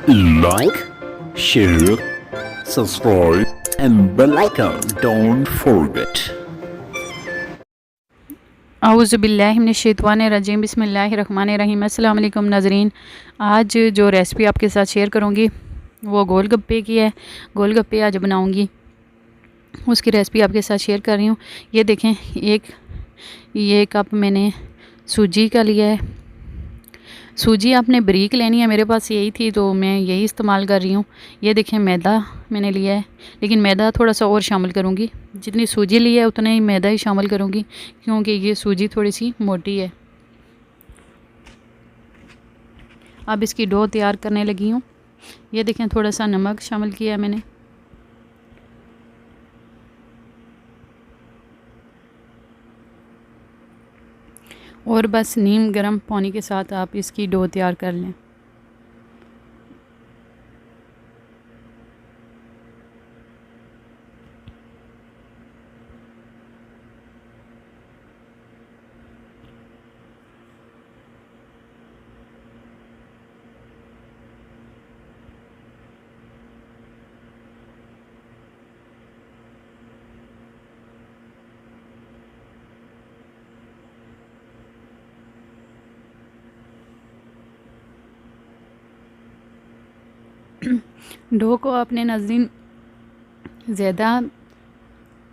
Like, share, subscribe and bell icon. Don't forget. औज़ुबिल्लाहिमिनश्शैतानिर्रजीम बिस्मिल्लाहिर्रहमानिर्रहीम। अस्सलाम वालेकुम नाज़रीन। आज जो रेसिपी आपके साथ शेयर करूँगी वो गोलगप्पे की है। गोलगप्पे आज बनाऊँगी, उसकी रेसिपी आपके साथ शेयर कर रही हूँ। ये देखें, ये कप मैंने सूजी का लिया है। सूजी आपने बारीक लेनी है, मेरे पास यही थी तो मैं यही इस्तेमाल कर रही हूँ। ये देखें, मैदा मैंने लिया है, लेकिन मैदा थोड़ा सा और शामिल करूँगी। जितनी सूजी ली है उतना ही मैदा ही शामिल करूँगी, क्योंकि ये सूजी थोड़ी सी मोटी है। अब इसकी डो तैयार करने लगी हूँ। ये देखें, थोड़ा सा नमक शामिल किया है मैंने। और बस नीम गर्म पानी के साथ आप इसकी डो तैयार कर लें। डो को आपने नाज़रीन ज़्यादा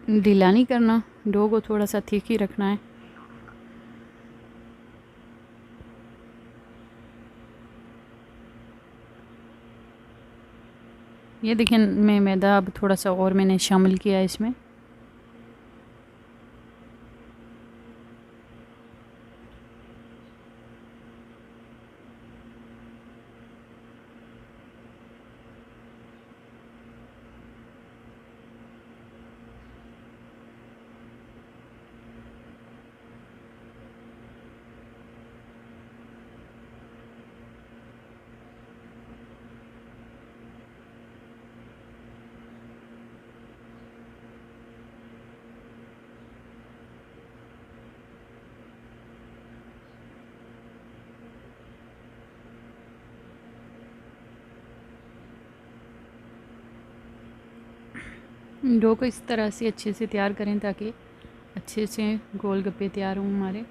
ढीला नहीं करना, डो को थोड़ा सा थिक ही रखना है। ये देखिए, मैं मैदा अब थोड़ा सा और मैंने शामिल किया है इसमें। डो को इस तरह से अच्छे से तैयार करें ताकि अच्छे से गोलगप्पे तैयार हों हमारे।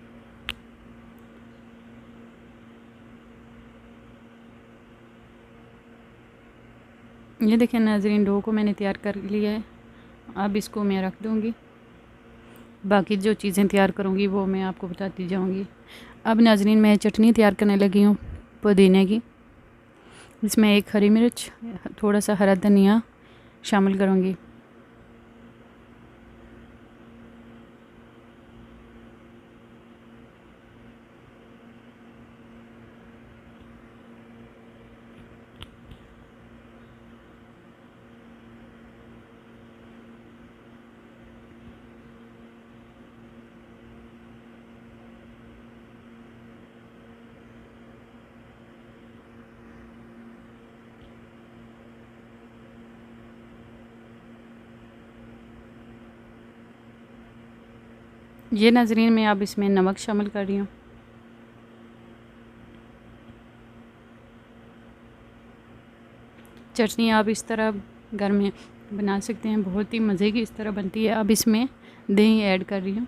ये देखें नाज़रीन, डो को मैंने तैयार कर लिया है। अब इसको मैं रख दूँगी, बाकी जो चीज़ें तैयार करूँगी वो मैं आपको बताती जाऊँगी। अब नाज़रीन, मैं चटनी तैयार करने लगी हूँ पुदीने की। इसमें एक हरी मिर्च, थोड़ा सा हरा धनिया शामिल करूँगी। ये नाज़रीन, मैं अब इसमें नमक शामिल कर रही हूँ। चटनी आप इस तरह घर में बना सकते हैं, बहुत ही मज़े की इस तरह बनती है। अब इसमें दही ऐड कर रही हूँ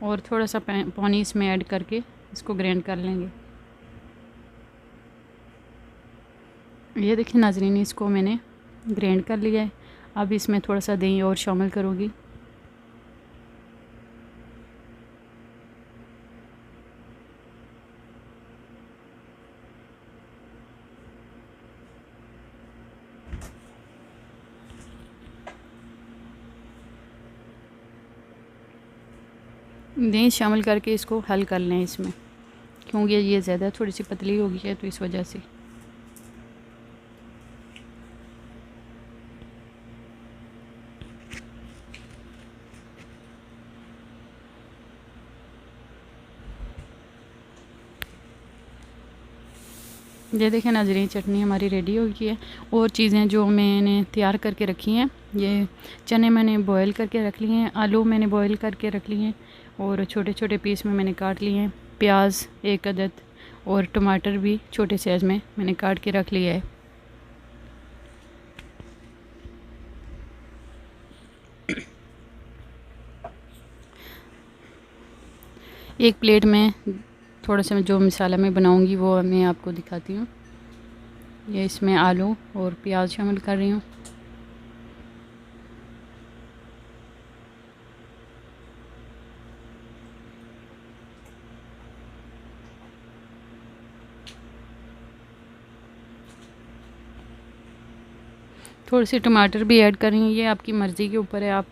और थोड़ा सा पानी इसमें ऐड करके इसको ग्राइंड कर लेंगे। ये देखिए नाज़रीन, इसको मैंने ग्राइंड कर लिया है। अब इसमें थोड़ा सा दही और शामिल करूँगी। दही शामिल करके इसको हल कर लें इसमें, क्योंकि ये ज़्यादा थोड़ी सी पतली हो गई है तो इस वजह से। ये देखें नाज़रीन, चटनी हमारी रेडी हो गई है। और चीज़ें जो मैंने तैयार करके रखी हैं, ये चने मैंने बॉयल करके रख लिए हैं, आलू मैंने बॉयल करके रख लिए हैं और छोटे छोटे पीस में मैंने काट लिए हैं। प्याज एक अदद और टमाटर भी छोटे साइज़ में मैंने काट के रख लिया है। एक प्लेट में थोड़ा सा जो मसाला मैं बनाऊंगी वो मैं आपको दिखाती हूँ। ये इसमें आलू और प्याज शामिल कर रही हूँ। थोड़े से टमाटर भी ऐड कर रही हूँ, ये आपकी मर्ज़ी के ऊपर है, आप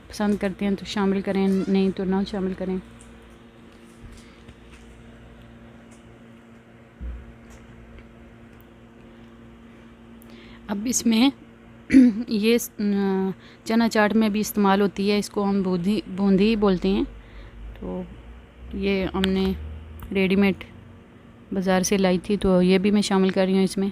पसंद करते हैं तो शामिल करें, नहीं तो ना शामिल करें। अब इसमें ये चना चाट में भी इस्तेमाल होती है, इसको हम बूंदी बूंदी बोलते हैं। तो ये हमने रेडीमेड बाज़ार से लाई थी, तो ये भी मैं शामिल कर रही हूँ इसमें।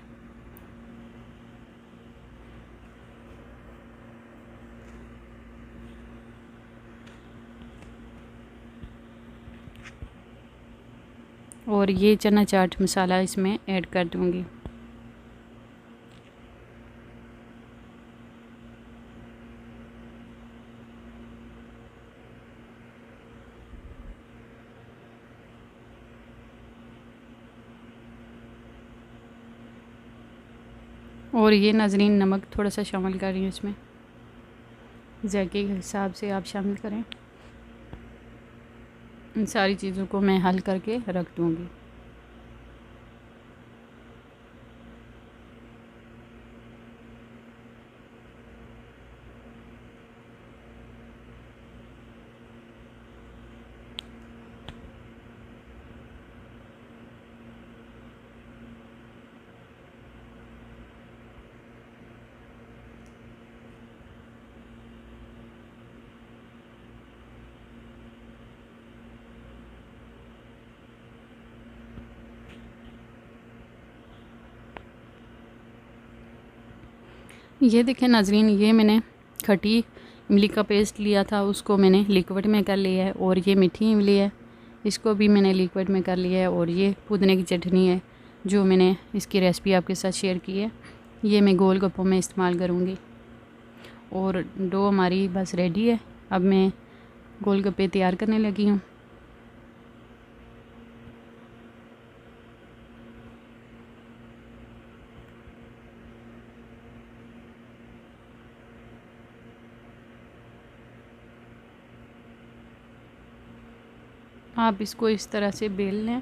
और ये चना चाट मसाला इसमें ऐड कर दूँगी। और ये नाज़रीन नमक थोड़ा सा शामिल कर रही हूँ इसमें, जायके के हिसाब से आप शामिल करें। इन सारी चीज़ों को मैं हल करके रख दूँगी। ये देखें नाज़रीन, ये मैंने खट्टी इमली का पेस्ट लिया था, उसको मैंने लिक्विड में कर लिया है। और ये मीठी इमली है, इसको भी मैंने लिक्विड में कर लिया है। और ये पुदीने की चटनी है जो मैंने इसकी रेसिपी आपके साथ शेयर की है, ये मैं गोलगप्पों में इस्तेमाल करूँगी। और डो हमारी बस रेडी है। अब मैं गोलगप्पे तैयार करने लगी हूँ। आप इसको इस तरह से बेल लें।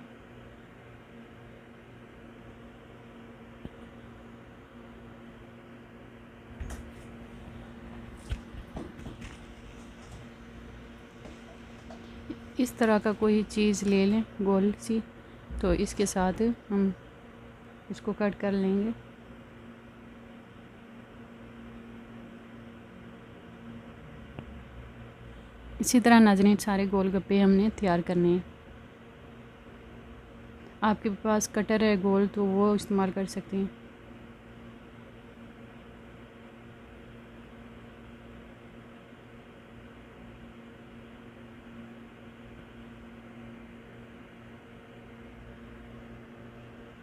इस तरह का कोई चीज़ ले लें गोल सी, तो इसके साथ हम इसको कट कर लेंगे। इसी तरह नाज़रीन सारे गोलगप्पे हमने तैयार करने हैं। आपके पास कटर है गोल तो वो इस्तेमाल कर सकते हैं।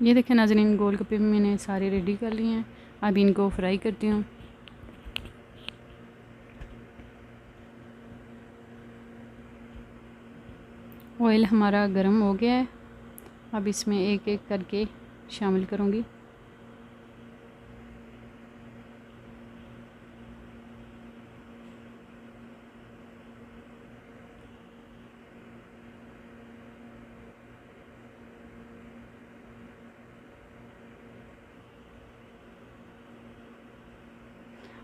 ये देखें नाज़रीन गोलगप्पे मैंने सारे रेडी कर लिए हैं। अब इनको फ्राई करती हूँ। ऑयल हमारा गर्म हो गया है, अब इसमें एक एक करके शामिल करूँगी।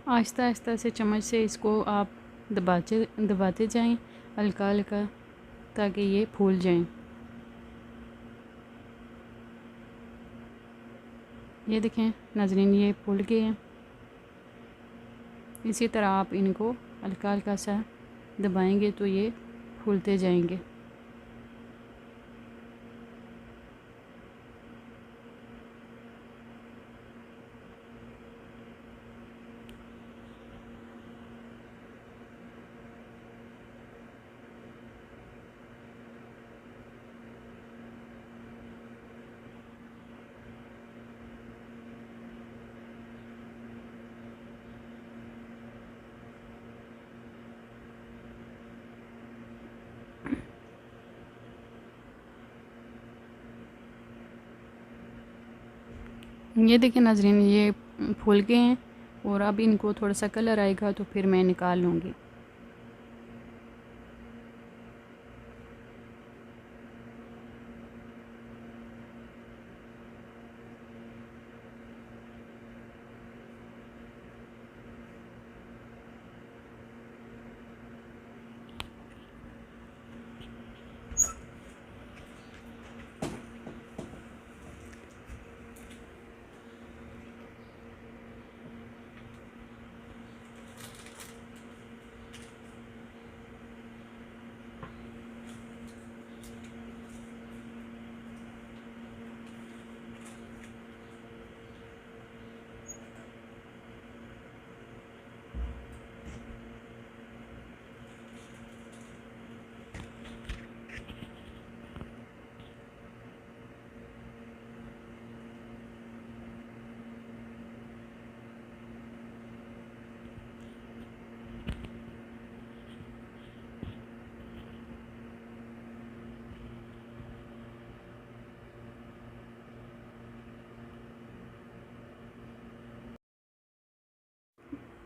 आहिस्ता आहिस्ता से चम्मच से इसको आप दबाते जाएं हल्का हल्का, ताकि ये फूल जाएं। ये देखें नाज़रीन ये फूल गए हैं। इसी तरह आप इनको हल्का हल्का सा दबाएंगे तो ये फूलते जाएंगे। ये देखिए नाज़रीन, ये फूल गए हैं और अब इनको थोड़ा सा कलर आएगा तो फिर मैं निकाल लूँगी।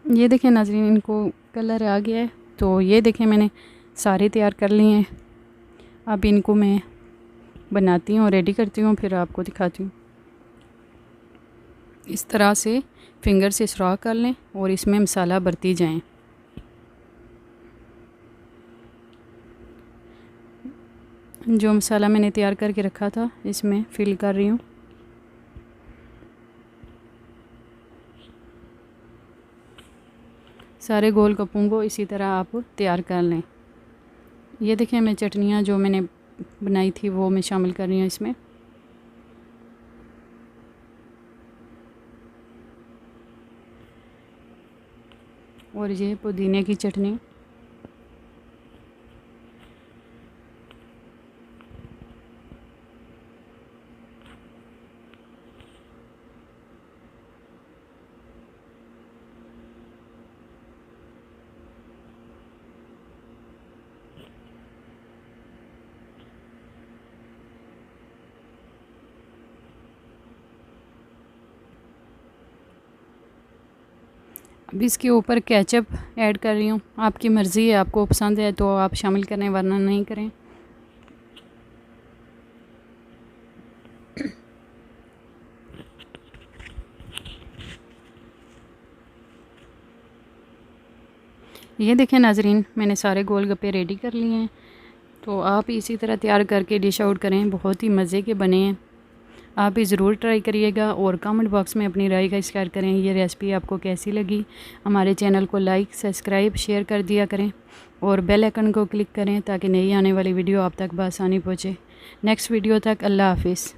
ये देखें नाज़रीन, इनको कलर आ गया है। तो ये देखें मैंने सारे तैयार कर लिए हैं। अब इनको मैं बनाती हूँ, रेडी करती हूँ, फिर आपको दिखाती हूँ। इस तरह से फिंगर से सुराख कर लें और इसमें मसाला भरती जाएं। जो मसाला मैंने तैयार करके रखा था इसमें फिल कर रही हूँ। सारे गोल गप्पों को इसी तरह आप तैयार कर लें। ये देखें मैं चटनियाँ जो मैंने बनाई थी वो मैं शामिल कर रही हूँ इसमें। और ये पुदीने की चटनी, अब इसके ऊपर केचप ऐड कर रही हूँ। आपकी मर्ज़ी है, आपको पसंद है तो आप शामिल करें वरना नहीं करें। ये देखें नाज़रीन, मैंने सारे गोलगप्पे रेडी कर लिए हैं। तो आप इसी तरह तैयार करके डिश आउट करें, बहुत ही मज़े के बने हैं। आप भी ज़रूर ट्राई करिएगा और कमेंट बॉक्स में अपनी राय का इज़हार करें। ये रेसिपी आपको कैसी लगी। हमारे चैनल को लाइक, सब्सक्राइब, शेयर कर दिया करें और बेल आइकन को क्लिक करें ताकि नई आने वाली वीडियो आप तक बआसानी पहुँचे। नेक्स्ट वीडियो तक अल्लाह हाफिज़।